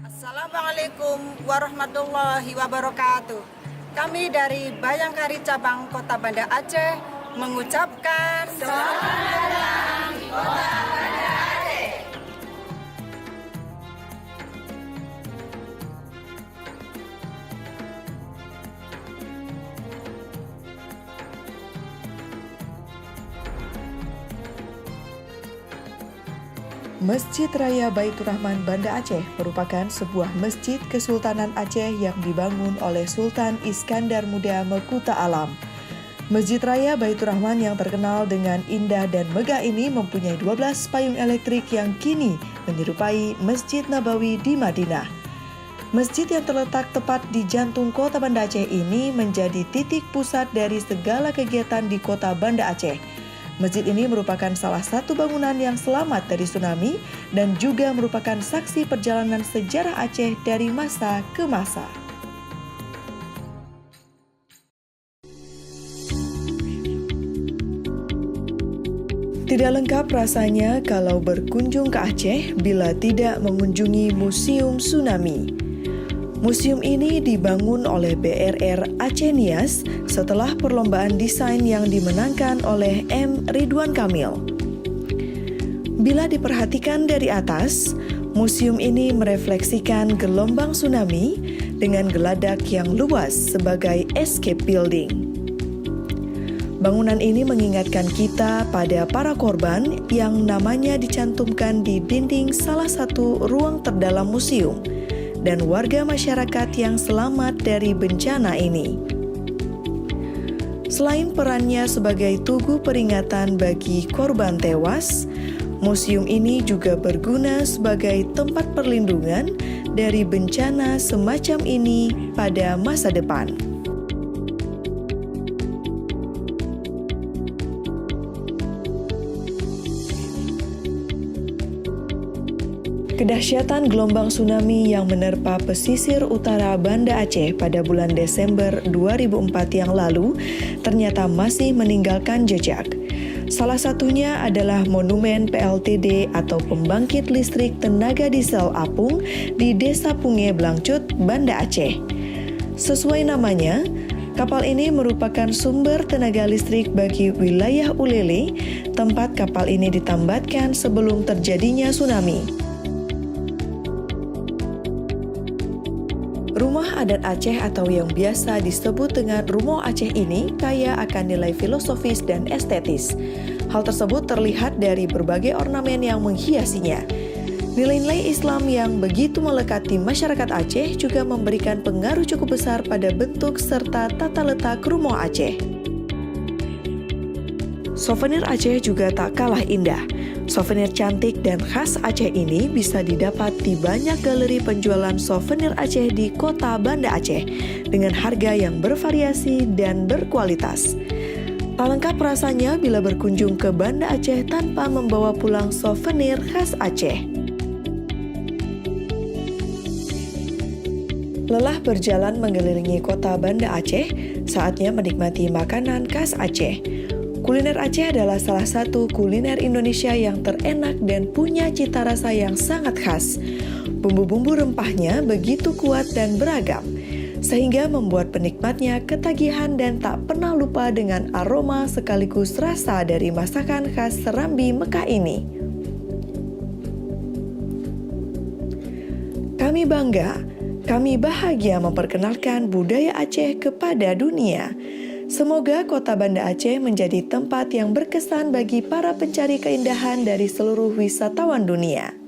Assalamualaikum warahmatullahi wabarakatuh. Kami dari Bayangkari Cabang Kota Banda Aceh mengucapkan selamat datang di Kota Banda Aceh. Masjid Raya Baitur Rahman Banda Aceh merupakan sebuah masjid Kesultanan Aceh yang dibangun oleh Sultan Iskandar Muda Mekuta Alam. Masjid Raya Baitur Rahman yang terkenal dengan indah dan megah ini mempunyai 12 payung elektrik yang kini menyerupai Masjid Nabawi di Madinah. Masjid yang terletak tepat di jantung kota Banda Aceh ini menjadi titik pusat dari segala kegiatan di kota Banda Aceh. Masjid ini merupakan salah satu bangunan yang selamat dari tsunami dan juga merupakan saksi perjalanan sejarah Aceh dari masa ke masa. Tidak lengkap rasanya kalau berkunjung ke Aceh bila tidak mengunjungi Museum Tsunami. Museum ini dibangun oleh BRR Aceh Nias setelah perlombaan desain yang dimenangkan oleh M. Ridwan Kamil. Bila diperhatikan dari atas, museum ini merefleksikan gelombang tsunami dengan geladak yang luas sebagai escape building. Bangunan ini mengingatkan kita pada para korban yang namanya dicantumkan di dinding salah satu ruang terdalam museum dan warga masyarakat yang selamat dari bencana ini. Selain perannya sebagai tugu peringatan bagi korban tewas, museum ini juga berguna sebagai tempat perlindungan dari bencana semacam ini pada masa depan. Kedahsyatan gelombang tsunami yang menerpa pesisir utara Banda Aceh pada bulan Desember 2004 yang lalu ternyata masih meninggalkan jejak. Salah satunya adalah monumen PLTD atau pembangkit listrik tenaga diesel apung di Desa Punge Blangcut, Banda Aceh. Sesuai namanya, kapal ini merupakan sumber tenaga listrik bagi wilayah Ulele, tempat kapal ini ditambatkan sebelum terjadinya tsunami. Rumah adat Aceh atau yang biasa disebut dengan Rumo Aceh ini kaya akan nilai filosofis dan estetis. Hal tersebut terlihat dari berbagai ornamen yang menghiasinya. Nilai-nilai Islam yang begitu melekat di masyarakat Aceh juga memberikan pengaruh cukup besar pada bentuk serta tata letak Rumo Aceh. Souvenir Aceh juga tak kalah indah. Souvenir cantik dan khas Aceh ini bisa didapat di banyak galeri penjualan souvenir Aceh di kota Banda Aceh dengan harga yang bervariasi dan berkualitas. Tak lengkap rasanya bila berkunjung ke Banda Aceh tanpa membawa pulang souvenir khas Aceh. Lelah berjalan mengelilingi kota Banda Aceh, saatnya menikmati makanan khas Aceh. Kuliner Aceh adalah salah satu kuliner Indonesia yang terenak dan punya cita rasa yang sangat khas. Bumbu-bumbu rempahnya begitu kuat dan beragam, sehingga membuat penikmatnya ketagihan dan tak pernah lupa dengan aroma sekaligus rasa dari masakan khas Serambi Mekah ini. Kami bangga, kami bahagia memperkenalkan budaya Aceh kepada dunia. Semoga kota Banda Aceh menjadi tempat yang berkesan bagi para pencari keindahan dari seluruh wisatawan dunia.